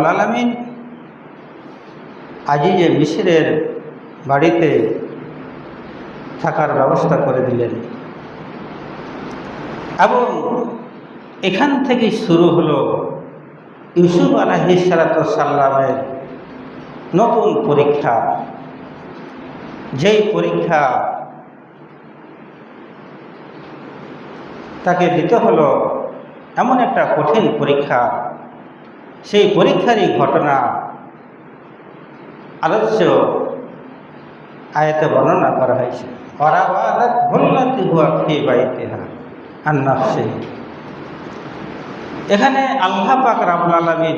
রব্বুল আলামিন আজিজে মিসরের বাড়িতে থাকার ব্যবস্থা করে দিলেন এবং এখান থেকেই শুরু হলো ইউসুফ আলাইহিস সালামের নতুন পরীক্ষা। যেই পরীক্ষা তাকে দিতে হলো, এমন একটা কঠিন পরীক্ষা, সেই পরীক্ষারই ঘটনা আলোচ্য আয়াতে বর্ণনা করা হয়েছে। ওয়ারাওয়াদাত হুল্লাতি হুয়া ফি বাইতিহা আন নাফসিহি। এখানে আল্লাহ পাক রব্বুল আলামিন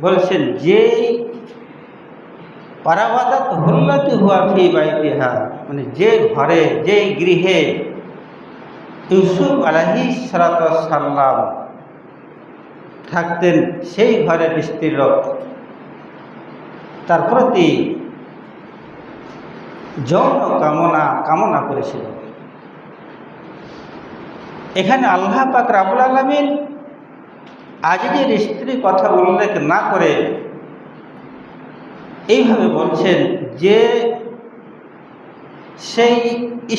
বলছেন যে ওয়ারাওয়াদাত হুল্লাতি হুয়া ফি বাইতিহা, মানে যে ঘরে, যে গৃহে ইউসুফ আলাইহিস সালাম থাকতেন, সেই ঘরের স্ত্রীলোক তার প্রতি যৌন কামনা করেছিল। এখানে আল্লাহ পাক রব্বুল আলামিন আজিজের স্ত্রীর কথা উল্লেখ না করে এইভাবে বলছেন যে সেই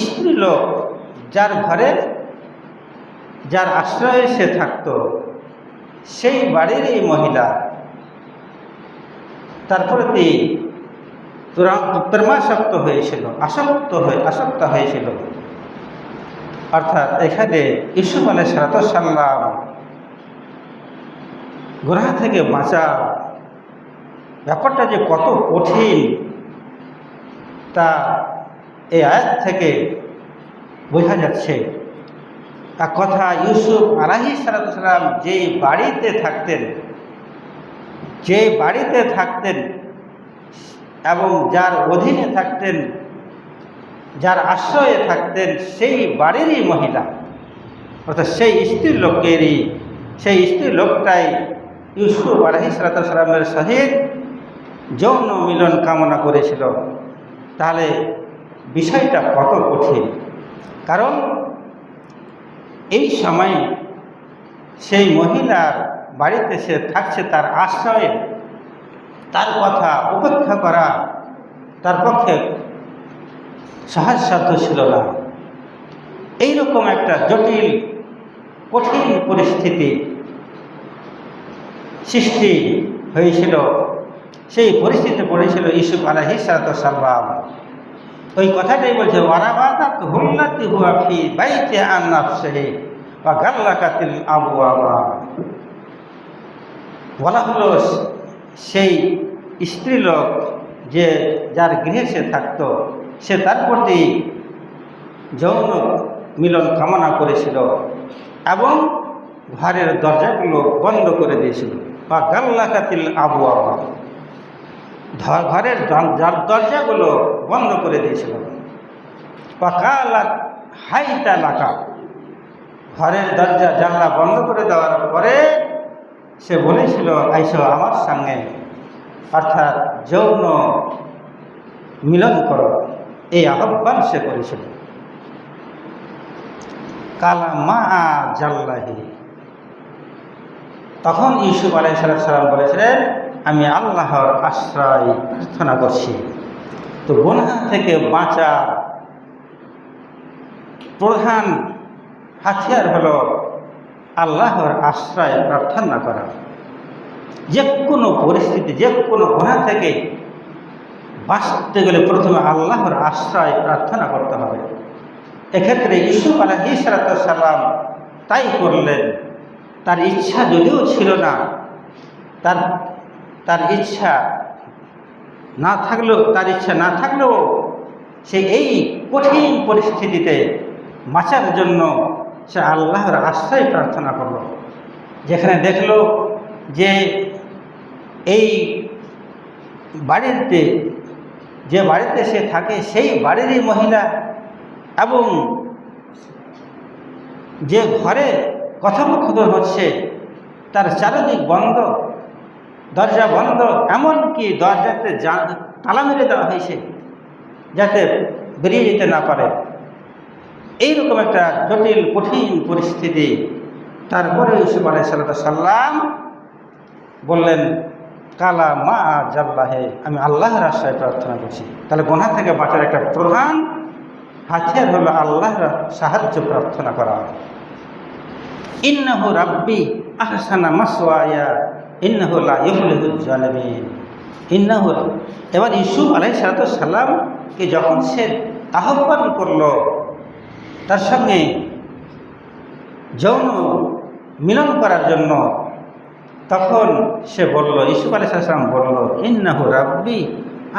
স্ত্রীলোক যার ঘরে, যার আশ্রয়ে সে থাকত, সেই বাড়ির এই মহিলা তার প্রতি প্রেমাসক্ত হয়েছিল, আসক্ত হয়েছিল। অর্থাৎ এখানে ইউসুফ আলাইহিস সালাম গুনাহ থেকে বাঁচা ব্যাপারটা যে কত কঠিন তা এই আয়াত থেকে বোঝা যাচ্ছে। এক কথা, ইউসুফ আলাইহিস সালাম যেই বাড়িতে থাকতেন এবং যার অধীনে থাকতেন, যার আশ্রয়ে থাকতেন, সেই বাড়িরই মহিলা, অর্থাৎ সেই স্ত্রী লোকটাই ইউসুফ আলাইহিস সালামের সহিত যৌন মিলন কামনা করেছিল। তাহলে বিষয়টা কত কঠিন, কারণ এই সময় সেই মহিলার বাড়িতে সে থাকছে, তার আশ্রয়ে, তার কথা উপেক্ষা করা তার পক্ষে সহজসাধ্য ছিল না। এইরকম একটা জটিল কঠিন পরিস্থিতি সৃষ্টি হয়েছিল, সেই পরিস্থিতিতে পড়েছিল ইউসুফ আলাইহিস সালাম। ওই কথাটাই বলছে, ওয়ারাওয়াদাত হুল্লাতি হুয়া ফি বাইতি আন নাফসিহি ওয়া গাল্লাকাতিল আবওয়াবা। বলা হলো সেই স্ত্রীলোক যে যার গৃহে সে থাকত, সে তার প্রতি যৌন মিলন কামনা করেছিল এবং ঘরের দরজাগুলো বন্ধ করে দিয়েছিল। বা গাল্লাকাতিল আবওয়াবা, ঘরের দরজাগুলো বন্ধ করে দিয়েছিল। বা কালাত হাইতা লাকা, ঘরের দরজা জানলা বন্ধ করে দেওয়ার পরে সে বলেছিল, আইসো আমার সঙ্গে, অর্থাৎ যৌন মিলন করো, এই আহ্বান সে করেছিল। কালা মা জাল্লাহি, তখন ইউসুফ আলাইহিস সালাম বলেছিলেন, আমি আল্লাহর আশ্রয় প্রার্থনা করছি। তো গুনাহ থেকে বাঁচা প্রধান হাতিয়ার হলো আল্লাহর আশ্রয় প্রার্থনা করা। যে কোনো পরিস্থিতি, যে কোনো গুনাহ থেকে বাঁচতে গেলে প্রথমে আল্লাহর আশ্রয় প্রার্থনা করতে হবে। এক্ষেত্রে ইউসুফ আলাইহিস সালাম তাই করলেন। তার ইচ্ছা যদিও ছিল না, তার ইচ্ছা না থাকলেও সে এই কঠিন পরিস্থিতিতে বাঁচার জন্য সে আল্লাহর আশ্রয় প্রার্থনা করল। যেখানে দেখল যে এই বাড়িতে, যে বাড়িতে সে থাকে, সেই বাড়িরই মহিলা এবং যে ঘরে কথোপকথন হচ্ছে তার চারিদিক বন্ধ, দরজা বন্ধ, এমনকি দরজাতে তালা মেরে দেওয়া হয়েছে যাতে বেরিয়ে যেতে না পারে। এইরকম একটা জটিল কঠিন পরিস্থিতি। তারপরে ইউসুফ আলাইহিস সালাম বললেন, কালা মা জাল্লাহে, আমি আল্লাহর আশ্রয় প্রার্থনা করছি। তাহলে গুনাহ থেকে বাঁচার একটা প্রধান হাতিয়ার হলো আল্লাহর সাহায্য প্রার্থনা করা। ইন্নাহু রাব্বি আহসানা মাসওয়ায়া ইন্নাহু লা ইফলিহুল জালিমিন। ইন্নাহু, এবার ইউসুফ আলাইহিস সালামকে যখন সে আহ্বান করলো তার সঙ্গে যৌন মিলন করার জন্য, তখন সে বলল, ইউসুফ আলাইহিস সালাম বলল, ইন্নাহু রাব্বি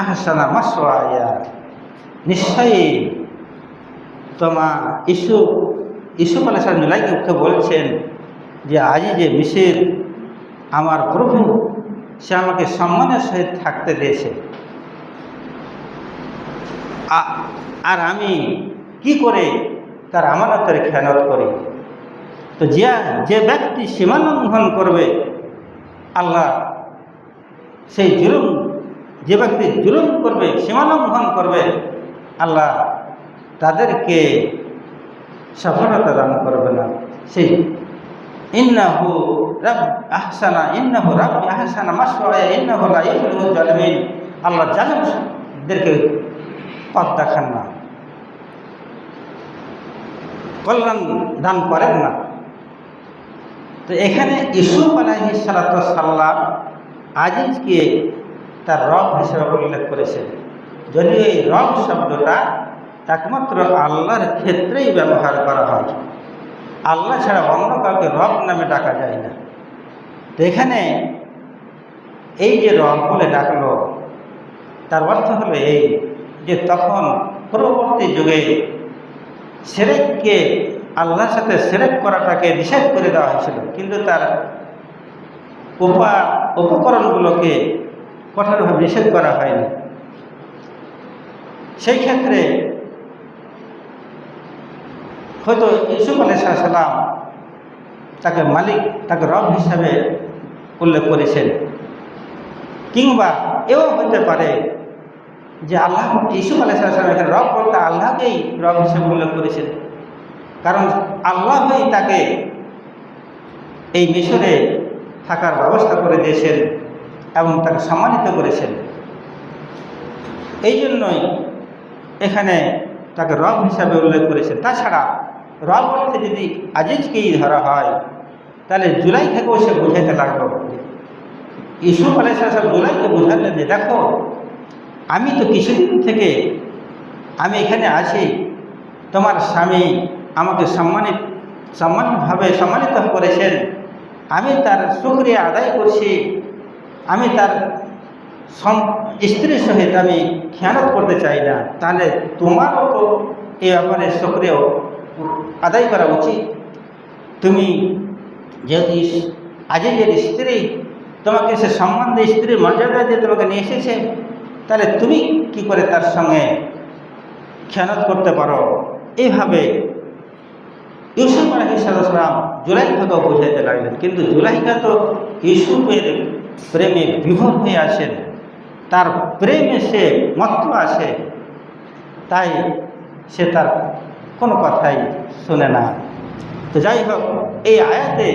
আহসানা মাসওয়ায়া, নিশ্চয়ই ইউসুফ আলাইহিস সালাম জুলাইখাকে বলছেন যে আজই যে মিসর আমার প্রভু, সে আমাকে সম্মানের সহিত থাকতে দিয়েছে, আর আমি কি করে তার আমানতের খেয়ানত করি। তো যে ব্যক্তি সীমা লঙ্ঘন করবে, আল্লাহ সেই যে ব্যক্তি জুলুম করবে, সীমা লঙ্ঘন করবে, আল্লাহ তাদেরকে সফলতা দান করবে না। সেই ইন্নাহু রাব্বি আহসানা মাসওয়ায়া ইন্নাহু লা ইফলিহুল জালিমিন, আল্লাহ জালিমদেরকে পথ দেখান না, কল্যাণ দান করেন না। তো এখানে ইউসুফ আলাইহিস সালাম আজিজকে তার রব হিসেবে উল্লেখ করেছেন, যদিও এই রব শব্দটা একমাত্র আল্লাহর ক্ষেত্রেই ব্যবহার করা হয়, আল্লাহ ছাড়া অন্য কাউকে রব নামে ডাকা যায় না। তো এখানে এই যে রব বলে ডাকলো, তার অর্থ হলো এই যে তখন পরবর্তী যুগে শিরককে, আল্লাহর সাথে শিরক করাটাকে নিষেধ করে দেওয়া হয়েছিল, কিন্তু তার উপকরণগুলোকে কঠোরভাবে নিষেধ করা হয়নি। সেই ক্ষেত্রে হয়তো ইউসুফ আলাইহিস সালাম তাকে মালিক, তাকে রব হিসাবে উল্লেখ করেছেন, কিংবা এও হতে পারে যে আল্লাহ ইউসুফ আলাইহিস সালাম এখানে রব বলতে আল্লাহকেই রব হিসেবে উল্লেখ করেছেন, কারণ আল্লাহই তাকে এই মিশরে থাকার ব্যবস্থা করে দিয়েছেন এবং তাকে সম্মানিত করেছেন। এই জন্যই এখানে তাকে রব হিসাবে উল্লেখ করেছেন। তাছাড়া রব বলতে যদি আজিজকেই ধরা হয়, তাহলে জুলাইখাকেও সে বুঝাইতে লাগলো। ইউসুফ আলাইহিস সালাম জুলাইকে বুঝালেন যে দেখো, আমি তো কিছুদিন থেকে আমি এখানে আছি, তোমার স্বামী আমাকে সম্মানিতভাবে সম্মানিত করেছেন, আমি তার শুকরিয়া আদায় করছি, আমি তার স্ত্রীর সহিত আমি খেয়ানত করতে চাই না, তাহলে তোমারও তো এই ব্যাপারে শুকরিয়া আদায় করা উচিত। তুমি যেহেতু আজিজের স্ত্রী, তোমাকে সে সম্মান দিয়ে, স্ত্রীর মর্যাদা দিয়ে তোমাকে নিয়ে এসেছে, তাহলে তুমি কি করে তার সঙ্গে খেয়ানত করতে পারো। এইভাবে ইউসুফ আলাইহিস সালাম জুলাইখাকেও বোঝাইতে লাগলেন, কিন্তু জুলাইখা তো ইউসুফের প্রেমে বিভোর হয়ে আসেন, তার প্রেমে সে মত্ত আসে, তাই সে তার কোনো কথাই শোনে না। তো যাই হোক, এই আয়াতে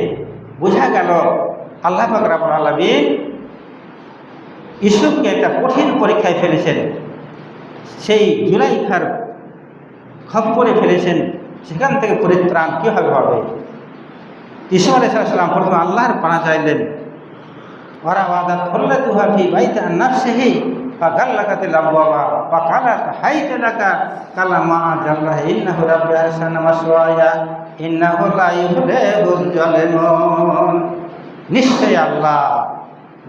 বোঝা গেল আল্লাহ পাক রব্বুল আলামিন ইউসুফকে একটা কঠিন পরীক্ষায় ফেলেছেন, সেই জুলাইখার খপ্পরে ফেলেছেন। সেখান থেকে পরিত্রাণ কীভাবে হবে? ইউসুফ আলাইহিস সালাম প্রথমে আল্লাহর পানা চাইলেন, ওয়ারাওয়াদাত ফাল্লাতুহা ফি বাইতি আন নাফসিহি ফাগাল্লাকাতিল আবওয়াবা ওয়া ক্বালাত হাইতা লাকা কালামা জাল্লাহি ইন্নাহু রাব্বি আহসানা মাসওয়ায়া ইন্নাহু লা ইফলিহুল জালিমুন। নিশ্চয়ই আল্লাহ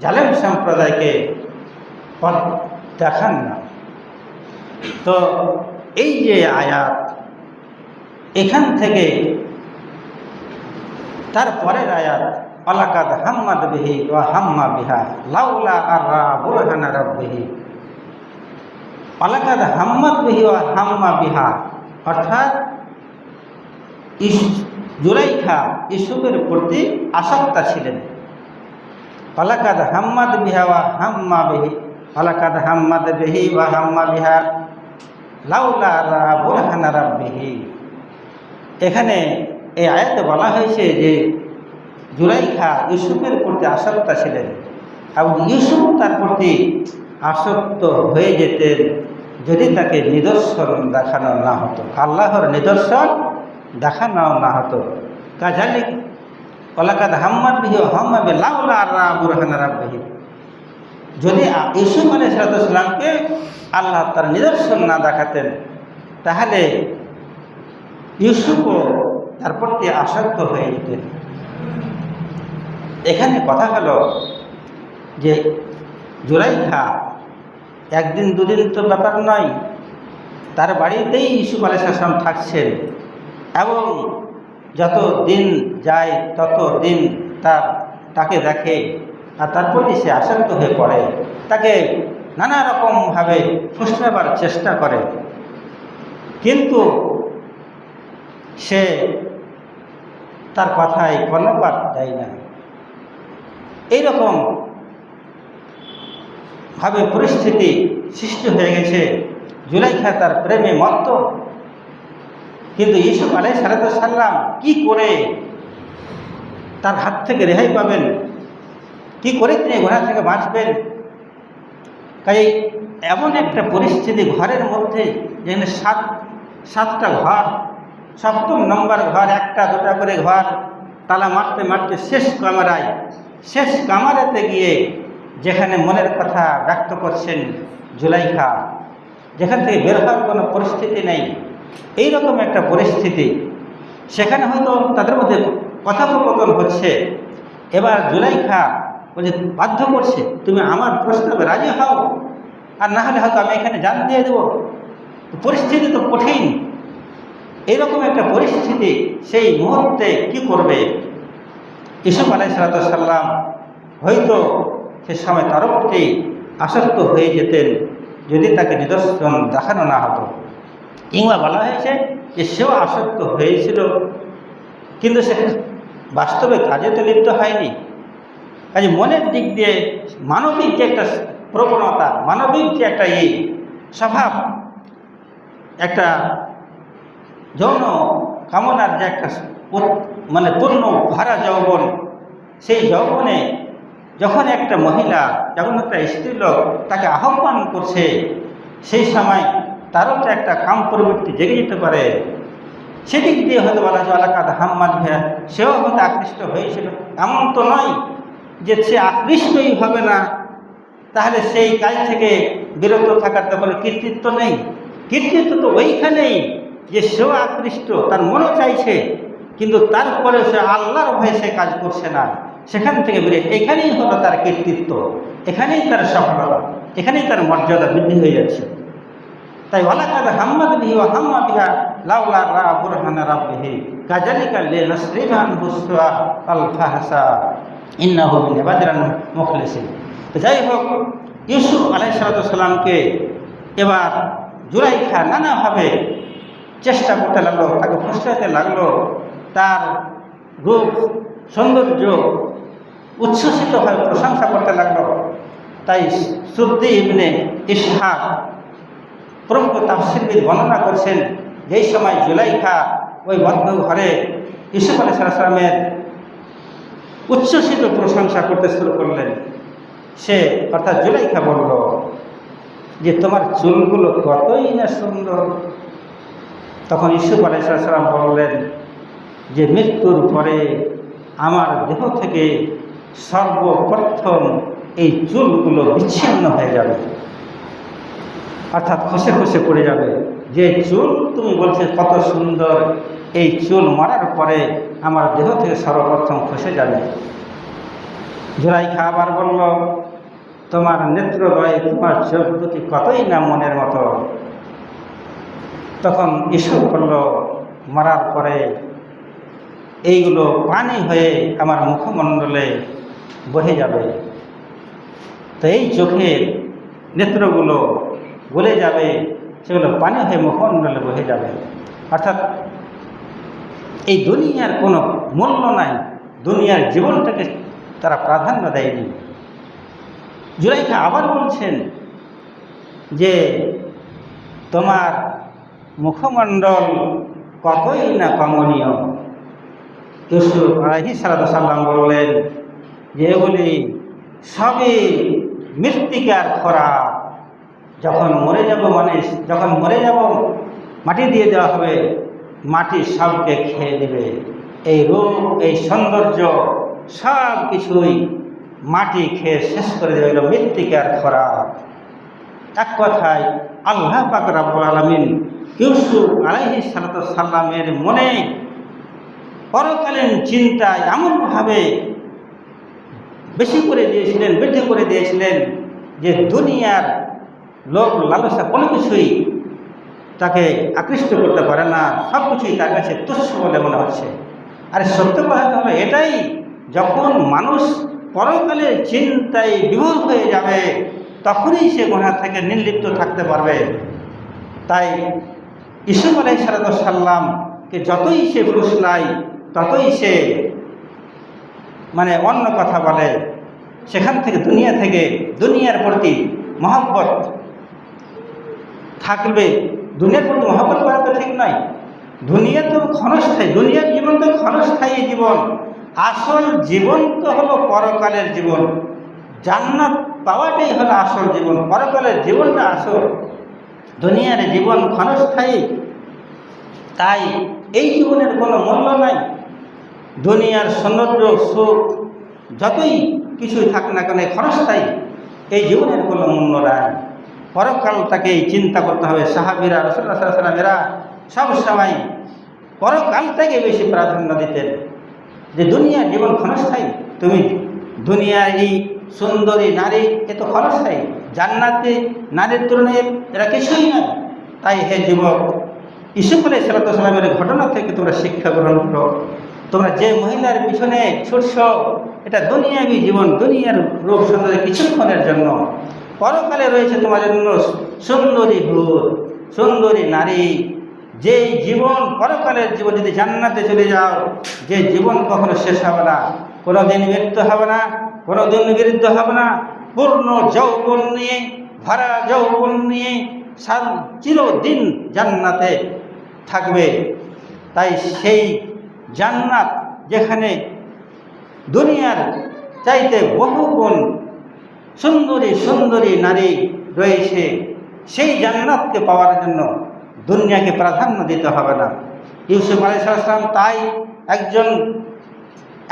জালেম সম্প্রদায়কে পথ দেখান না। তো এই যে আয়াত, এখান থেকে তারপরের আয়াত, ওয়ালাকাদ হাম্মাত বিহি ওয়া হাম্মা বিহা লাউলা আররা বুরহানা রাব্বিহি। ওয়ালাকাদ হাম্মাত বিহি ওয়া হাম্মা বিহা, অর্থাৎ জুলাইখা ইউসুফের প্রতি আসক্ত ছিলেন। ওয়ালাকাদ হাম্মাত বিহা ওয়া হাম্মা বিহি, ওয়ালাকাদ হাম্মাত বিহি ওয়া হাম্মা বিহা লাউলা আররা বুরহানা রাব্বিহি। এখানে এই আয়াতে বলা হয়েছে যে জুলাইখা ইউসুফের প্রতি আসক্ত ছিলেন, এবং ইউসুফ তার প্রতি আসক্ত হয়ে যেতেন যদি তাকে নিদর্শন দেখানো না হতো, আল্লাহর নিদর্শন দেখানো না হতো। কাজালিক ওয়ালাকাদ হাম্মাত বিহি ওয়া হাম্মা বিহি লাউলা আন রাআ বুরহানা রাব্বিহি, যদি ইউসুফ আলাইহিস সালামকে আল্লাহ তার নিদর্শন না দেখাতেন তাহলে ইউসুফও তার প্রতি আসক্ত হয়ে যেতেন। এখানে কথা হলো যে জুলাইখা একদিন দুদিন তো ব্যাপার নয়, তার বাড়িতেই ইউসুফ আলাইহিস সালাম থাকছেন এবং যত দিন যায় তত দিন তাকে দেখে আর তার প্রতি সে আসক্ত হয়ে পড়ে, তাকে নানা রকমভাবে ফুসলাবার চেষ্টা করে, কিন্তু সে তার কথায় কর্ণপাত দেয় না। এইরকম ভাবে পরিস্থিতি সৃষ্টি হয়ে গেছে। জুলাইখা তার প্রেমে মত্ত, কিন্তু ইউসুফ আলাইহিস সালাম কি করে তার হাত থেকে রেহাই পাবেন, কি করে তিনি গুনাহ থেকে বাঁচবেন? কাজে এমন একটা পরিস্থিতি ঘরের মধ্যে, যেখানে সাতটা ঘর, সপ্তম নম্বর ঘর, একটা দুটা করে ঘর, তালা মারতে মারতে শেষ কামারাতে গিয়ে যেখানে মনের কথা ব্যক্ত করছেন জুলাইখা, যেখান থেকে বের হওয়ার কোনো পরিস্থিতি নেই, এইরকম একটা পরিস্থিতি, সেখানে হয়তো তাদের মধ্যে কথোপকথন হচ্ছে। এবার জুলাইখা বলছে, বাধ্য করছে, তুমি আমার প্রস্তাবে রাজি হও, আর না হলে হয়তো আমি এখানে জান দিয়ে দেবো। পরিস্থিতি তো কঠিন। এইরকম একটা পরিস্থিতি, সেই মুহূর্তে কি করবে? ইউসুফ আলাইহিস সালাম হয়তো সে সময় তার প্রতি আসক্ত হয়ে যেতেন যদি তাকে নিদর্শন দেখানো না হতো। কিংবা বলা হয়েছে যে সেও আসক্ত হয়েছিল, কিন্তু সে বাস্তবে কাজে তো লিপ্ত হয়নি। কাজে মনের দিক দিয়ে মানবিক যে একটা প্রবণতা, মানবিক যে একটা স্বভাব, একটা যৌন কামনার যে একটা পূর্ণ ভরা যৌবন, সেই যৌবনে যখন একটা মহিলা, যখন একটা স্ত্রীলোক তাকে আহ্বান করছে, সেই সময় তারও তো একটা কাম প্রবৃত্তি জেগে যেতে পারে। সেদিক দিয়ে হয়তো বলা যায় ওয়ালাকাদ হাম্মাত বিহা, সেও হয়তো আকৃষ্ট হয়েছিল। এমন তো নয় যে সে আকৃষ্টই হবে না, তাহলে সেই কাজ থেকে বিরত থাকার তো কোনো কৃতিত্ব নেই। কৃতিত্ব তো ওইখানেই যে সেও আকৃষ্ট, তার মনও চাইছে, কিন্তু তারপরে সে আল্লাহর ভয়ে সে কাজ করছে না, সেখান থেকে বেরিয়ে, এখানেই হলো তার কৃতিত্ব, এখানেই তার সফলতা, এখানেই তার মর্যাদা বৃদ্ধি হয়ে যাচ্ছে। তাই ওয়ালাকাদ হাম্মাত বিহি ওয়া হাম্মা বিহা লাউলা আন রাআ বুরহানা রাব্বিহি কাযালিকা লিনাসরিফা আনহু সুআ আল ফাহশা ইন্নাহু মিন ইবাদিনা মুখলিসিন। তো যাই হোক, ইউসুফ আলাইহিস সালামকে এবার জুলাইখা নানাভাবে চেষ্টা করতে লাগলো, তাকে ফুসলাতে লাগলো, তার রূপ সৌন্দর্য উচ্ছ্বসিতভাবে প্রশংসা করতে লাগলো। তাই সুদ্দি ইবনে ইসহাক প্রমুখ তাফসীরবিদ বর্ণনা করছেন, যেই সময় জুলাইখা ওই বদ্ধ ঘরে ইউসুফ আলাইহিস সালামের উচ্ছ্বসিত প্রশংসা করতে শুরু করলেন, সে অর্থাৎ জুলাইখা বলল যে তোমার চুলগুলো কতই না সুন্দর। তখন ইউসুফ আলাইহিস সালাম বললেন যে মৃত্যুর পরে আমার দেহ থেকে সর্বপ্রথম এই চুলগুলো বিচ্ছিন্ন হয়ে যাবে, অর্থাৎ খসে খসে পড়ে যাবে। যে চুল তুমি বলছো কত সুন্দর, এই চুল মারার পরে আমার দেহ থেকে সর্বপ্রথম খসে যাবে। জুলাইখা আবার বলল, তোমার নেত্রদ্বয়, তোমার চোখ দুটি কতই না মনের মতো। তখন ইউসুফ বলল, মারার পরে এইগুলো পানি হয়ে আমার মুখমণ্ডলে বহে যাবে, তো এই চোখের নেত্রগুলো গলে যাবে, সেগুলো পানি হয়ে মুখমণ্ডলে বহে যাবে। অর্থাৎ এই দুনিয়ার কোনো মূল্য নাই, দুনিয়ার জীবনটাকে তারা প্রাধান্য দেয়নি। জুলাইখা আবার বলছেন যে তোমার মুখমণ্ডল কতই না কমনীয়। ইউসুফ আলাইহিস সালাম বললেন যে এগুলি সবই মৃত্তিকার খোরাক। যখন মরে যাব যখন মরে যাব মাটি দিয়ে দেওয়া হবে, মাটি সবকে খেয়ে নেবে। এই রূপ, এই সৌন্দর্য সব কিছুই মাটি খেয়ে শেষ করে দেবে, এগুলো মৃত্তিকার খোরাক। এক কথায় আল্লাহ পাক রব্বুল আলামিন ইউসুফ আলাইহিস সালামের মনে পরকালীন চিন্তায় এমনভাবে বেশি করে দিয়েছিলেন, বৃদ্ধি করে দিয়েছিলেন যে দুনিয়ার লোভ লালসা কোনো কিছুই তাকে আকৃষ্ট করতে পারে না, সব কিছুই তার কাছে তুচ্ছ বলে মনে হচ্ছে। আর সত্য কথা হলো এটাই, যখন মানুষ পরকালের চিন্তায় বিভোর হয়ে যাবে তখনই সে গুনাহ থেকে নির্লিপ্ত থাকতে পারবে। তাই ইউসুফ আলাইহিস সালামকে যতই সে ফুসলায় ততই সে অন্য কথা বলে, সেখান থেকে দুনিয়ার প্রতি মহব্বত থাকবে। দুনিয়ার প্রতি মহব্বত করা তো ঠিক নয়, দুনিয়া তো ক্ষণস্থায়ী, দুনিয়ার জীবন তো ক্ষণস্থায়ী জীবন। আসল জীবন তো হলো পরকালের জীবন, জান্নাত পাওয়াটাই হলো আসল জীবন, পরকালের জীবনটা আসল। দুনিয়ার জীবন ক্ষণস্থায়ী, তাই এই জীবনের কোনো মূল্য নাই। দুনিয়ার সৌন্দর্য সুখ যতই কিছুই থাক না কেন ক্ষণস্থায়ী, এই জীবনের কোনো মূল্য নাই। পরকালটাকেই চিন্তা করতে হবে। সাহাবীরা, রাসূলুল্লাহ সাল্লাল্লাহু আলাইহি ওয়াসাল্লাম এরা সবসময় পরকালটাকে বেশি প্রাধান্য দিতেন, যে দুনিয়ার জীবন ক্ষণস্থায়ী। তুমি দুনিয়ার এই সুন্দরী নারী এ তো ক্ষণস্থায়ী, জান্নাতে নারীর তুলনায় এরা কিছুই নয়। তাই হে যুবক, ইউসুফ আলাইহিস সালামের ঘটনা থেকে তোমরা শিক্ষা গ্রহণ করো। তোমরা যে মহিলার পিছনে ছুটছ, এটা দুনিয়াবী জীবন, দুনিয়ার রূপ সৌন্দর্য কিছুক্ষণের জন্য। পরকালে রয়েছে তোমার জন্য সুন্দরী হুর, সুন্দরী নারী। যে জীবন, পরকালের জীবন, যদি জান্নাতে চলে যাও, যে জীবন কখনো শেষ হবে না, কোনো দিন মৃত্যু হবে না, কোনো দিন বিরুদ্ধ হবে না, পূর্ণ যৌবন নিয়ে, ভরা যৌবন নিয়ে চিরদিন জান্নাতে থাকবে। তাই সেই জান্নাত, যেখানে দুনিয়ার চাইতে বহু গুণ সুন্দরী সুন্দরী নারী রয়েছে, সেই জান্নাতকে পাওয়ার জন্য দুনিয়াকে প্রাধান্য দিতে হবে না। ইউসুফ আলাইহিস সালাম তাই একজন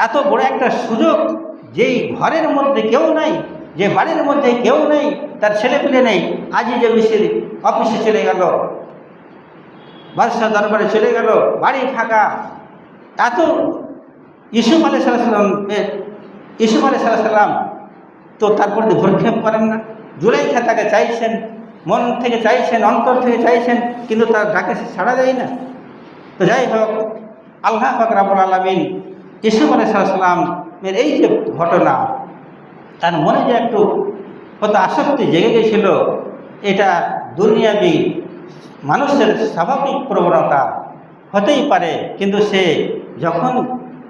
এত বড় একটা সুযোগ, যেই ঘরের মধ্যে কেউ নাই, যে বাড়ির মধ্যে কেউ নেই, তার ছেলেপিলে নেই, আজই যে মিশির অফিসে চলে গেল, বাদশাহ দরবারে চলে গেল, বাড়ি ফাঁকা। এত ইউসুফ আলাইহিস সালাম তো তারপর ভ্রুক্ষেপ করেন না। জুলাইখা তাকে চাইছেন, মন থেকে চাইছেন, অন্তর থেকে চাইছেন, কিন্তু তার ডাকে ছাড়া যায় না। তো যাই হোক, আল্লাহ পাক রব্বুল আলামিন ইউসুফ আলাইহিস সালামের এই যে ঘটনা, তার মনে যে একটু হয়তো আসক্তি জেগে গেছিল, এটা দুনিয়াবী মানুষের স্বাভাবিক প্রবণতা হতেই পারে। কিন্তু সে যখন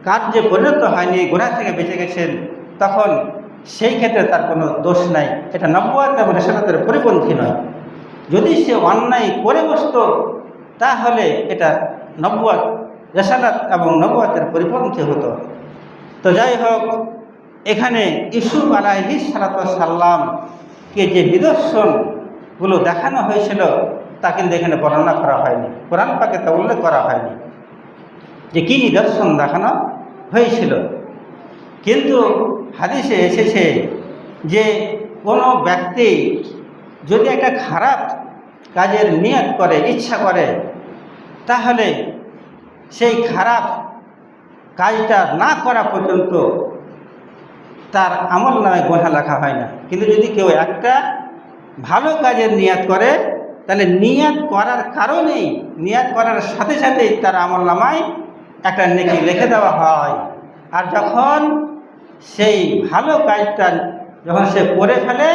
কার্যে পরিণত হয়নি, গুনাহ থেকে বেঁচে গেছেন, তখন সেই ক্ষেত্রে তার কোনো দোষ নাই। এটা নবুয়ত এবং রিসালাতের পরিপন্থী নয়। যদি সে অন্যায় করে বসত, তাহলে এটা নবুয়ত, রিসালাত এবং নবুয়তের পরিপন্থী হতো। তো যাই হোক, এখানে ইউসুফ আলাইহিস সালামকে যে নিদর্শনগুলো দেখানো হয়েছিল তা কিন্তু এখানে বর্ণনা করা হয়নি, কোরআন পাকে তা উল্লেখ করা হয়নি যে কী নিদর্শন দেখানো হয়েছিল। কিন্তু হাদিসে এসেছে যে কোনো ব্যক্তি যদি একটা খারাপ কাজের নিয়ত করে, ইচ্ছা করে, তাহলে সেই খারাপ কাজটা না করা পর্যন্ত তার আমল নামে গুনাহ লেখা হয় না। কিন্তু যদি কেউ একটা ভালো কাজের নিয়ত করে, তাহলে নিয়ত করার কারণেই, নিয়ত করার সাথে সাথেই তার আমল নামায় একটা নেকি লিখে দেওয়া হয়। আর যখন সেই ভালো কাজটা যখন সে করে ফেলে,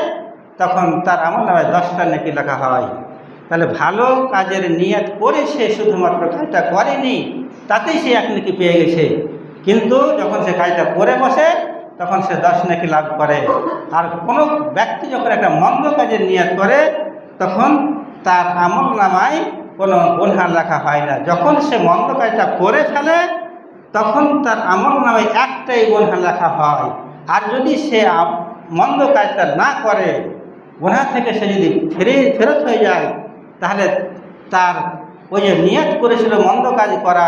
তখন তার আমল নামায় 10টা নেকি লেখা হয়। তাহলে ভালো কাজের নিয়ত করে সে শুধুমাত্র কাজটা করেনি, তাতেই সে 1 নেকি পেয়ে গেছে। কিন্তু যখন সে কাজটা করে বসে, তখন সে 10 নেকি লাভ করে। আর কোনো ব্যক্তি যখন একটা মন্দ কাজের নিয়ত করে, তখন তার আমল নামায় কোনো গুনাহ লেখা হয় না। যখন সে মন্দ কাজটা করে ফেলে, তখন তার আমল নামায় একটাই গুনাহ লেখা হয়। আর যদি সে মন্দ কাজটা না করে, গুনাহ থেকে সে যদি ফেরত হয়ে যায়, তাহলে তার ওই যে নিয়ত করেছিল মন্দ কাজ করা,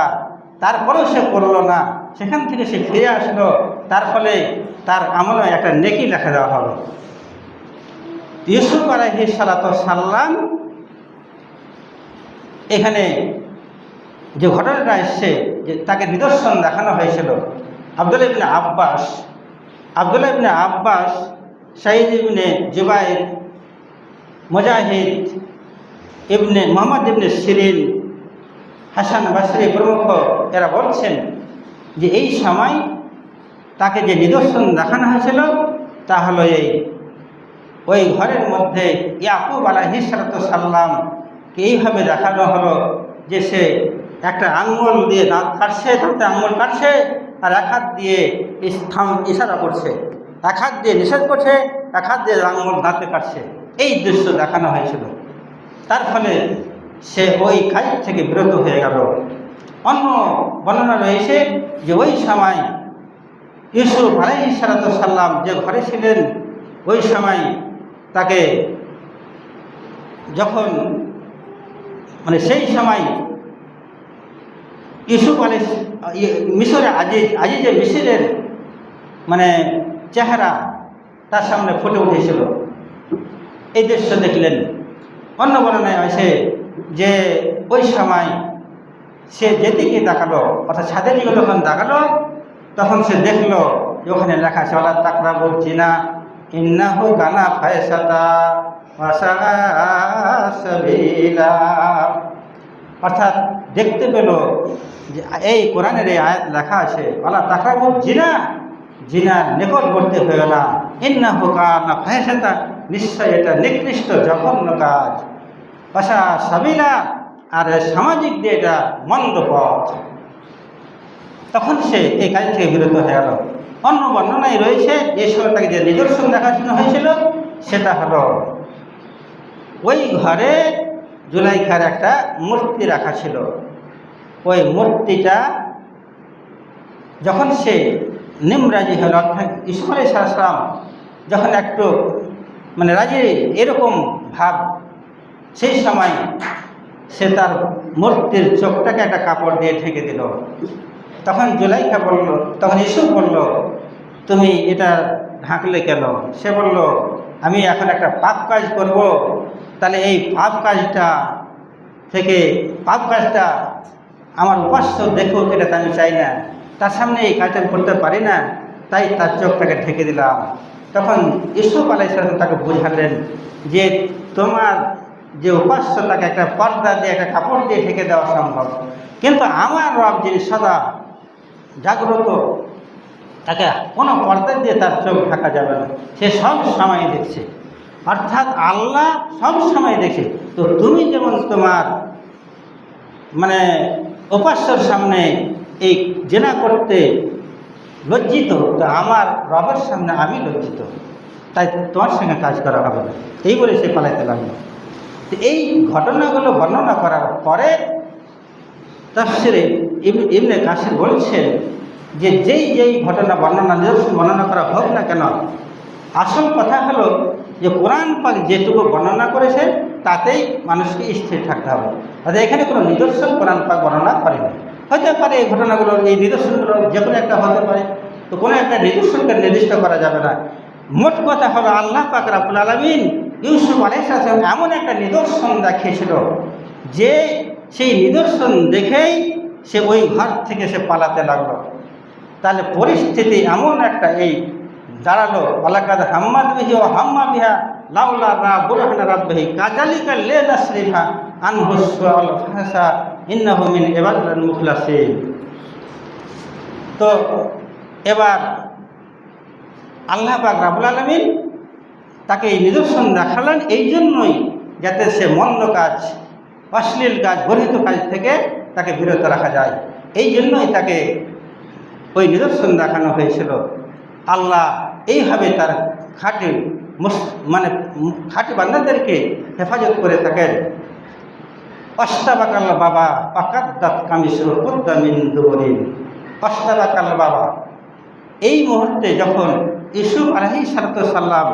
তারপরেও সে করলো না, সেখান থেকে সে ফিরে আসলো, তার ফলে তার আমলে একটা নেকি লেখা দেওয়া হলো। ইউসুফ আলাইহিস সালাম এখানে যে ঘটনাটা এসছে, যে তাকে নিদর্শন দেখানো হয়েছিল, আব্দুল্লাহ ইবনে আব্বাস, সাঈদ ইবনে জুবাইর, মুজাহিদ ইবনে মুহাম্মদ ইবনে সিরিন, হাসান বসরি প্রমুখ এরা বলছেন যে এই সময় তাকে যে নিদর্শন দেখানো হয়েছিল তা হলো ওই ঘরের মধ্যে ইয়াকুব আলাইহিস সালামকে এইভাবে দেখানো হলো যে সে একটা আঙ্গুল দিয়ে দাঁত কাটছে, দাঁতে আঙ্গুল কাটছে, আর এক হাত দিয়ে ইশারা করছে, এক হাত দিয়ে নিষেধ করছে, এক হাত দিয়ে আঙ্গুল দাঁতে কাটছে। এই দৃশ্য দেখানো হয়েছিল। তার ফলে সে ওই কাজ থেকে বিরত হয়ে গেল। অন্য বর্ণনা রয়েছে যে ওই সময় ইউসুফ আলাইহিস সালাম যে ঘরে ছিলেন, ওই সময় তাকে যখন সেই সময় ইউসুফ মিশরে আজিজে মিশরের চেহারা তার সামনে ফুটে উঠেছিল। এই দৃশ্য দেখলেন। অন্য বর্ণনায় আছে যে ওই সময় সে যেদিকে তাকালো, অর্থাৎ ছাদের দিকে যখন তাকালো, তখন সে দেখলো যে ওখানে লেখা আছে ওয়ালা তাকরাবুজ জিনা ইন্নাহু কানা ফাহিশাতা ওয়া সাআ সাবিলা। অর্থাৎ দেখতে পেল যে এই কোরআনের এই আয়াত লেখা আছে ওয়ালা তাকরাবুজ জিনা, জিনার নিকটবর্তী হয়েও না, ইন্নাহু কানা ফাহিশাতা, নিশ্চয় এটা নিকৃষ্ট জঘন্য কাজ, ওয়া সাআ সাবিলা, আর সামাজিক দিয়ে এটা মন্দ পথ। তখন সে এই কাজ থেকে বিরত হয়ে গেল। অন্য বর্ণনায় রয়েছে এই সময় তাকে যে নিদর্শন দেখানো হয়েছিল সেটা হলো ওই ঘরে জুলাইখার একটা মূর্তি রাখা ছিল। ওই মূর্তিটা যখন সে নিমরাজি হল, অর্থাৎ ইউসুফ আলাইহিস সালাম যখন একটু রাজি এরকম ভাব, সেই সময় সে তার মূর্তির চোখটাকে একটা কাপড় দিয়ে ঢেকে দিল। তখন জুলাইখা বলল, তখন ইউসুফ বলল, তুমি এটা ঢাকলে কেন? সে বলল, আমি এখন একটা পাপ কাজ করব, তাহলে এই পাপ কাজটা আমার উপাস্য দেখুক, এটা তো আমি চাই না, তার সামনে এই কাজটা করতে পারি না, তাই তার চোখটাকে ঢেকে দিলাম। তখন ইউসুফ আলাইহিস সালাম তাকে বুঝালেন যে তোমার যে উপাস্য তাকে একটা পর্দা দিয়ে, একটা কাপড় দিয়ে ঢেকে দেওয়া সম্ভব, কিন্তু আমার রব যিনি সদা জাগ্রত, তাকে কোনো পর্দা দিয়ে তার চোখ ঢাকা যাবে না, সে সব সময় দেখছে। অর্থাৎ আল্লাহ সব সময় দেখে। তো তুমি যেমন তোমার উপাস্যর সামনে এই জেনা করতে লজ্জিত, তো আমার রবের সামনে আমি লজ্জিত, তাই তোমার সঙ্গে কাজ করা হবে না, এই বলে সে পালাইতে লাগলো। তো এই ঘটনাগুলো বর্ণনা করার পরে তাফসিরে ইবনে কাসির বলছেন যে যেই ঘটনা নিদর্শন বর্ণনা করা হোক না কেন, আসল কথা হলো যে কোরআন পাক যেটুকু বর্ণনা করেছে তাতেই মানুষকে স্থির থাকতে হবে। অর্থাৎ এখানে কোনো নিদর্শন কোরআন পাক বর্ণনা করেনি। হতে পারে এই ঘটনাগুলো, এই নিদর্শনগুলো যে কোনো একটা হতে পারে, তো কোনো একটা নিদর্শনকে নির্দিষ্ট করা যাবে না। মোট কথা হলো আল্লাহ পাক রব্বুল আলামিন ইউসুফ আলাইহিস সালাম এমন একটা নিদর্শন দেখিয়েছিল যে সেই নিদর্শন দেখেই সে ওই ঘর থেকে সে পালাতে লাগলো। তাহলে পরিস্থিতি এমন একটা দাঁড়ালো, ওয়ালাকাদ হাম্মাত বিহি ওয়া হাম্মা বিহা লাউলা রা বুরহান রাব্বিহি কাযালিকা লিনাসরিফা আনহু সুআল ফাহসা ইন্নাহু মিন ইবাদিল মুখলাসিন। তো এবার আল্লাহ পাক রব্বুল আলামিন তাকে এই নিদর্শন দেখালেন এই জন্যই, যাতে সে মন্দ কাজ, অশ্লীল কাজ, গর্হিত কাজ থেকে তাকে বিরত রাখা যায়। এই জন্যই তাকে ওই নিদর্শন দেখানো হয়েছিল। আল্লাহ এইভাবে তার খাঁটি বান্দাদেরকে হেফাজত করে থাকেন। অষ্টাবাকাল বাবা পাকাদ্দাত কামিসুল কুদ্দামিন দুবরিন। অষ্টাবাকাল বাবা, এই মুহূর্তে যখন ইউসুফ আলাইহিস সালাম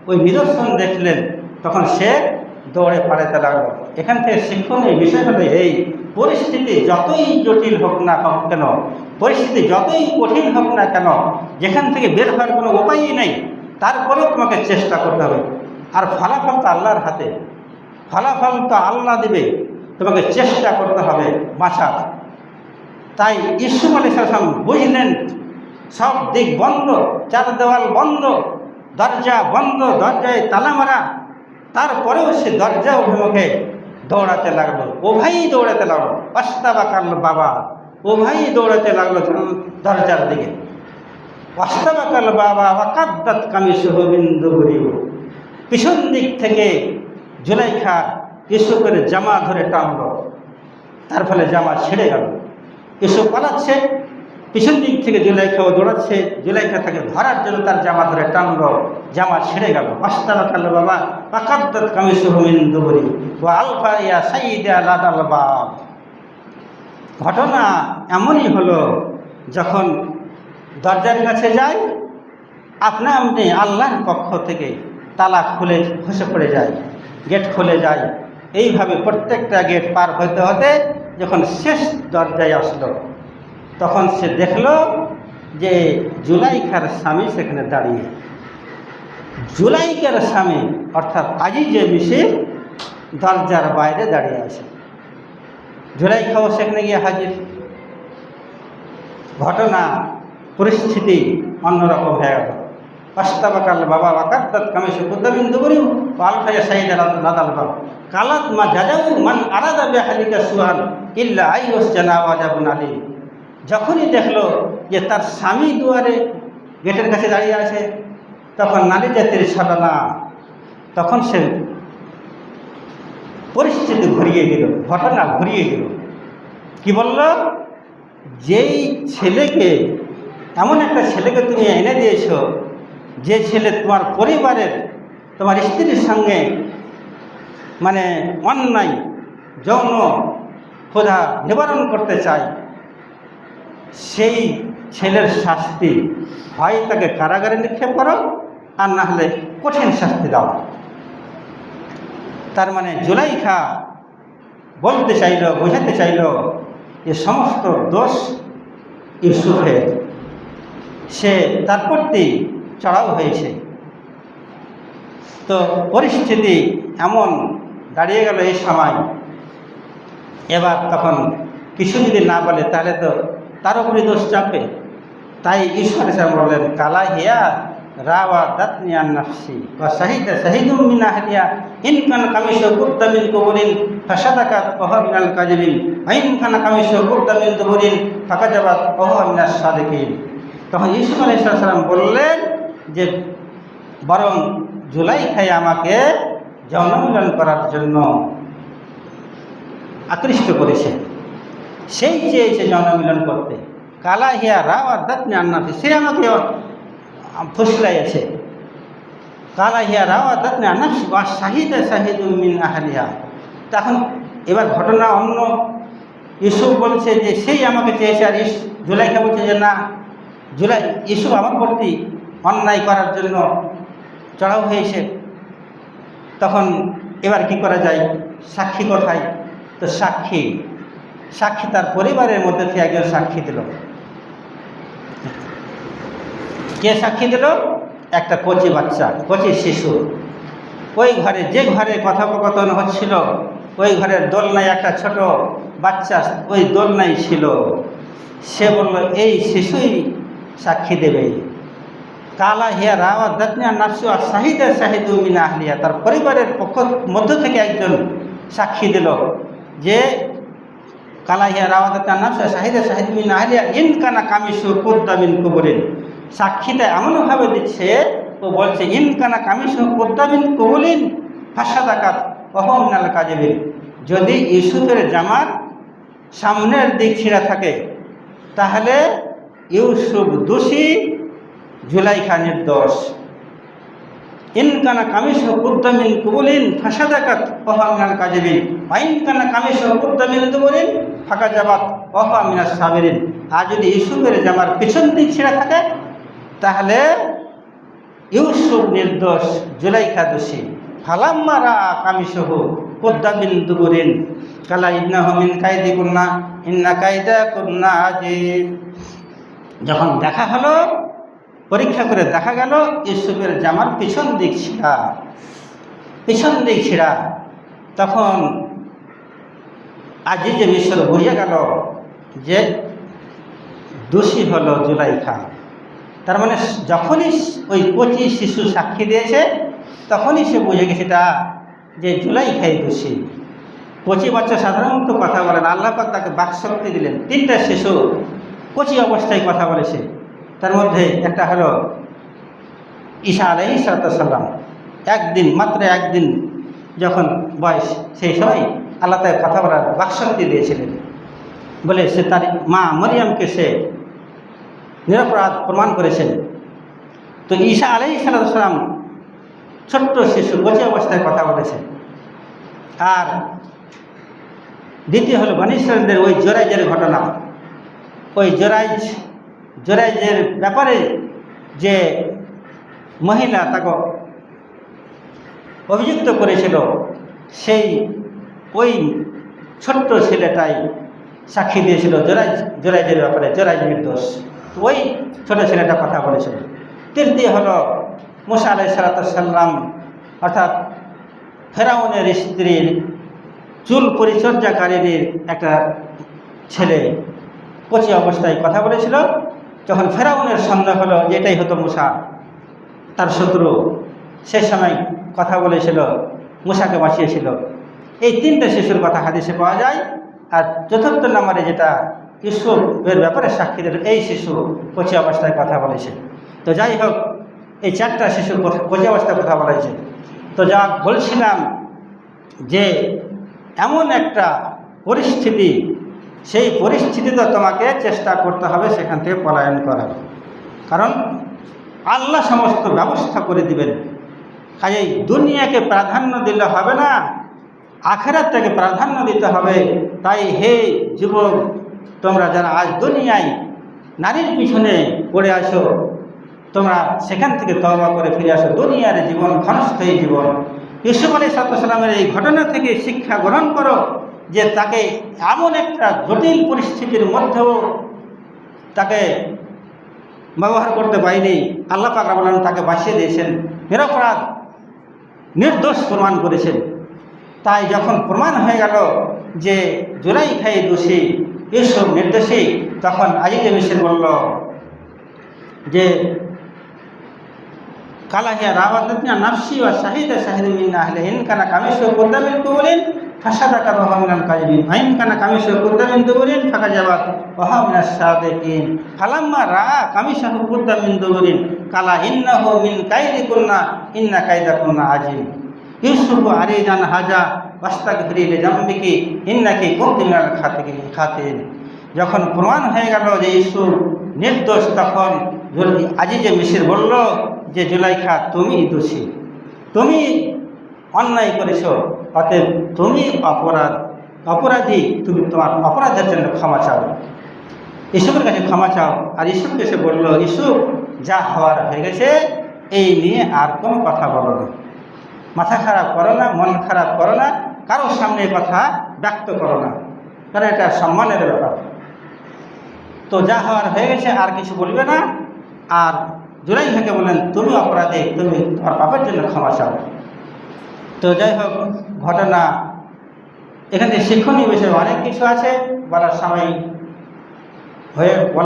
ওই নিদর্শন দেখলেন, তখন সে দৌড়ে পালাতে লাগলো। এখান থেকে শিক্ষণীয় বিষয় হলো এই, পরিস্থিতি যতই জটিল হোক না কেন, পরিস্থিতি যতই কঠিন হোক না কেন, যেখান থেকে বের হওয়ার কোনো উপায়ই নেই, তারপরেও তোমাকে চেষ্টা করতে হবে। আর ফলাফল তো আল্লাহর হাতে, ফলাফল তো আল্লাহ দেবে, তোমাকে চেষ্টা করতে হবে বাঁচার। তাই ইউসুফ আলাইহিস সালাম বুঝলেন সব দিক বন্ধ, চার দেওয়াল বন্ধ, দরজা বন্ধ, দরজায় তালা মারা, তারপরেও সে দরজা অভিমুখে দৌড়াতে লাগলো। ও ভাই দৌড়াতে লাগলো, অস্তাবাকাল বাবা, ও ভাই দৌড়াতে লাগলো দরজার দিকে। অস্তাবাকাল বাবা ওয়াকাদ্দাত কামিসুহু মিন দুবুরিহি, পিছন দিক থেকে জুলাইখা ইউসুফের জামা ধরে টানলো, তার ফলে জামা ছিঁড়ে গেল। ইউসুফ পালাচ্ছে, পিছন দিক থেকে জুলাইখাও দৌড়াচ্ছে, জুলাইখা তাকে ধরার জন্য তার জামা ধরে টানলো, জামা ছিঁড়ে গেল। অস্তাবাকাল বাবা ওয়াকাদ্দাত কামিসুহু মিন দুবুরিহি ওয়া আলফা ইয়া সাইয়্যিদা লাদাল বাব। ঘটনা এমনই হলো, যখন দরজার কাছে যায় আপনা আপনি আল্লাহর পক্ষ থেকে তালা খুলে খসে পড়ে যায়, গেট খুলে যায়। এইভাবে প্রত্যেকটা গেট পার হতে হতে যখন শেষ দরজায় আসলো, তখন সে দেখল যে জুলাইখার স্বামী সেখানে দাঁড়িয়ে। জুলাইখার স্বামী অর্থাৎ আজিজে মিশির দরজার বাইরে দাঁড়িয়ে আছে। জুলাইখাও সেখানে গিয়ে হাজির। ঘটনা পরিস্থিতি অন্যরকম হয়ে গেল। অস্তাবাকাল বাবা ওয়াকাদ্দাত কামিসুহু মিন দুবুরিহি ওয়া আলফা ইয়া সাইয়্যিদা লাদাল বাব কালাত মা জাযাউ মান আরাদা বিআহলিকা সুআন ইল্লা আইয়ুসজানা ওয়াজাবুন আলী। যখনই দেখলো যে তার স্বামী দুয়ারে গেটের কাছে দাঁড়িয়ে আছে, তখন নারী জাতির সাধনা, তখন সে পরিস্থিতি ঘুরিয়ে গেল, ঘটনা ঘুরিয়ে গেল। কি বলল? যেই ছেলেকে, এমন একটা ছেলেকে তুমি এনে দিয়েছ, যে ছেলে তোমার পরিবারের, তোমার স্ত্রীর সঙ্গে মানে অন্যায় যৌন ক্ষুধা নিবারণ করতে চায়, সেই ছেলের শাস্তি হয় তাকে কারাগারে নিক্ষেপ করো, আর না হলে কঠিন শাস্তি দাও। তার মানে জুলাইখা বলতে চাইল, বোঝাতে চাইল যে সমস্ত দোষ ইউসুফের, সে তার প্রতি চড়াও হয়েছে। তো পরিস্থিতি এমন দাঁড়িয়ে গেল এই সময়। এবার তখন কিছু যদি না বলে তাহলে তো তার উপরে দোষ চাপে। তাই ইউসুফ আলাইহিস সালাম বললেন, কালা হিয়া রাওয়াদাতনি আন নাফসি ওয়া শাহিদা শাহিদুম মিন আহলিহা ইন কানা কামিসুহু কুদ্দা মিন কুবুরিন ফাসাদাকাত ওয়া হুয়া মিনাল কাযিবিন ওয়া ইন কানা কামিসুহু কুদ্দা মিন দুবুরিন ফাকাযাবাত ওয়া হুয়া মিনাস সাদিকিন। তখন ইউসুফ আলাইহিস সালাম বললেন যে, বরং জুলাইখাই আমাকে যৌনমিলন করার জন্য আকৃষ্ট করেছে, সেই চেয়েছে যৌনমিলন করতে। কালা হিয়া রাওয়াদাতনি আন নাফসি, সে আমাকে ফুসলাইছে। কালা হিয়া রাওয়াদাতনি আন নাফসি ওয়া শাহিদা শাহিদুম মিন আহলিহা। তখন এবার ঘটনা অন্য। ইউসুফ বলছে যে সেই আমাকে চেয়েছে, আর জুলাইখা বলছে যে না, ইউসুফ আমার প্রতি অন্যায় করার জন্য চড়াও হয়েছে। তখন এবার কি করা যায়? সাক্ষী কোথায়? তো সাক্ষী তার পরিবারের মধ্যে থেকে একজন সাক্ষী দিল। কে সাক্ষী দিল? একটা কচি বাচ্চা, কচি শিশু। ওই ঘরে, যে ঘরে কথোপকথন হচ্ছিল, ওই ঘরের দোলনায় একটা ছোট বাচ্চা ওই দোলনায় ছিল। সে বলল, এই শিশুই সাক্ষী দেবে। কালা হিয়া রাওয়াদাতনি আন নাফসি ওয়া শাহিদা শাহিদুম মিন আহলিহা, তার পরিবারের পক্ষ মধ্য থেকে একজন সাক্ষী দিল যে কালা হিয়া রাওয়াদাতনি আন নাফসি ওয়া শাহিদা শাহিদুম মিন আহলিহা ইন কানা কামিসুহু কুদ্দা মিন কুবুরিন। সাক্ষীটা এমনভাবে দিচ্ছে, ও বলছে ইন কানা কামিসুহু কুদ্দা মিন কুবুরিন ফাসাদাকাত ওয়া হুয়া মিনাল কাযিবিন। যদি ইউসুফের জামার সামনের দিক ছিঁড়া থাকে তাহলে ইউসুফ দোষী, জুলাইখা নির্দোষ। ইন কানা কামিসুহু কুদ্দা মিন কুবুরিন ফাসাদাকাত ওয়া হুয়া মিনাল কাযিবিন ওয়া ইন কানা কামিসুহু কুদ্দা মিন দুবুরিন ফাকাযাবাত ওয়া হুয়া মিনাস সাবিরিন। আর যদি ইউসুফের জামার পিছন দিক ছিঁড়া থাকে তাহলে ইউসুফ নির্দোষ, জুলাইখা দোষী। ফালাম্মা রাআ কামিসহু কুদ্দা মিন দুবুরিন কালা ইন্নাহু মিন কাইদিকুন্না ইন্না কাইদাকুন্না আযীম। যখন দেখা হলো, পরীক্ষা করে দেখা গেল ইউসুফের জামার পিছন দিক ছিঁড়া, তখন আজিজে মিশর বুঝে গেল যে দোষী হলো জুলাইখা। তার মানে যখনই ওই কচি শিশু সাক্ষী দিয়েছে তখনই সে বুঝে গেছে যে জুলাইখাই দোষী। কচি বাচ্চা সাধারণত কথা বলেন, আল্লাহ পাক তাকে বাকশক্তি দিলেন। 3টা শিশু কচি অবস্থায় কথা বলেছে, তার মধ্যে একটা হলো ঈসা আলাইহিস সালাম। মাত্র একদিন যখন বয়স, সেই সময় আল্লাহ তাকে কথা বলার বাকশক্তি দিয়েছিলেন বলে সে তার মা মরিয়মকে সে নিরপরাধ প্রমাণ করেছেন। তো ঈসা আলাইহিস সালাম ছোট্ট শিশু কচি অবস্থায় কথা বলেছে। আর দ্বিতীয় হলো বনী ইসরাঈলদের ওই জোরাইজের ঘটনা। ওই জোরাইজের ব্যাপারে যে মহিলা তাকে অভিযুক্ত করেছিল, ওই ছোট্ট ছেলেটাই সাক্ষী দিয়েছিল জোরাইজের ব্যাপারে, জোরাইজ নির্দোষ। ওই ছোট ছেলেটা কথা বলেছিল। তৃতীয় হলো মুসা আলাইহিস সালাম, অর্থাৎ ফেরাউনের স্ত্রীর চুল পরিচর্যাকারীর একটা ছেলে কচি অবস্থায় কথা বলেছিল। যখন ফেরাউনের সন্দেহ হলো যে এটাই হতো মুসা, তার শত্রু, সে সময় কথা বলেছিল, মুসাকে বাঁচিয়েছিল। এই 3টে শিশুর কথা হাদিসে পাওয়া যায়। আর 4র্থ নম্বরে যেটা ইউসুফের ব্যাপারে সাক্ষী দিল, এই শিশু কচি অবস্থায় কথা বলেছে। তো যাই হোক, এই 4টা শিশুর কচি অবস্থায় কথা বলেছে। তো যা বলছিলাম যে এমন একটা পরিস্থিতি, সেই পরিস্থিতিতে তোমাকে চেষ্টা করতে হবে সেখান থেকে পলায়ন করার, কারণ আল্লাহ সমস্ত ব্যবস্থা করে দিবেন। কাজেই দুনিয়াকে প্রাধান্য দিলে হবে না, আখিরাতটাকে প্রাধান্য দিতে হবে। তাই হে যুবক, তোমরা যারা আজ দুনিয়ায় নারীর পিছনে পড়ে আসো, তোমরা সেখান থেকে তওবা করে ফিরে আসো। দুনিয়ার জীবন ক্ষণস্থায়ী জীবন। ইউসুফ আলাইহিস সালামের এই ঘটনা থেকে শিক্ষা গ্রহণ করো যে তাকে এমন একটা জটিল পরিস্থিতির মধ্যেও তাকে ব্যবহার করতে পারেনি, আল্লাহ পাক রব্বুল আলামিন তাকে বাঁচিয়ে দিয়েছেন, নিরপরাধ নির্দোষ প্রমাণ করেছেন। তাই যখন প্রমাণ হয়ে গেল যে জুলাইখাই দোষী, ইউসুফ নির্দোষী, তখন আজিজে মিশর বলল যে কালাহিয়া রাওয়াদাতনি নাফসি ওয়া শাহিদা শাহিদুম মিন আহলিহি ইন কানা কামিসুহু কুদ্দা মিন দুবুরিন ফাসাদাকা ওয়া হুয়া মিনাল কাযিবিন ওয়া ইন কানা কামিসুহু কুদ্দা মিন দুবুরিন ফাকাযাবাত ওয়া হুয়া মিনাস সাদিকিন। ফালাম্মা রাআ কামিসাহু কুদ্দা মিন দুবুরিন কালা ইন্নাহু মিন কাইদিকুন্না ইন্না কাইদাকুন্না আযীম। ইউসুফু আরিদান হাজা ওয়াস্তাগফিরি লিযামবিকি ইন্নাকি কুনতি মিনাল খাতিন। যখন প্রমাণ হয়ে গেল যে ইউসুফ নির্দোষ, তখন আজিজে মিশর বলল যে জুলাইখা, তুমি দোষী, তুমি অন্যায় করেছ, অতএব তুমি অপরাধী, তুমি তোমার অপরাধের জন্য ক্ষমা চাও, ইউসুফের কাছে ক্ষমা চাও। আর ইউসুফকে সে বলল, ইউসুফ যা হওয়ার হয়ে গেছে, এই নিয়ে আর কোনো কথা বলো না, মাথা খারাপ করো না, মন খারাপ করো না, কারোর সামনে কথা ব্যক্ত করো না, কারণ এটা সম্মানের ব্যাপার। তো যা হওয়ার হয়ে গেছে, আর কিছু বলবে না। আর জুলাইখাকে বললেন, তুমি অপরাধী, তুমি তোমার পাপের জন্য ক্ষমা চাও। তো যাই হোক, ঘটনা এখানে শিক্ষণীয় বিষয় অনেক কিছু আছে, বলার সময় হয়ে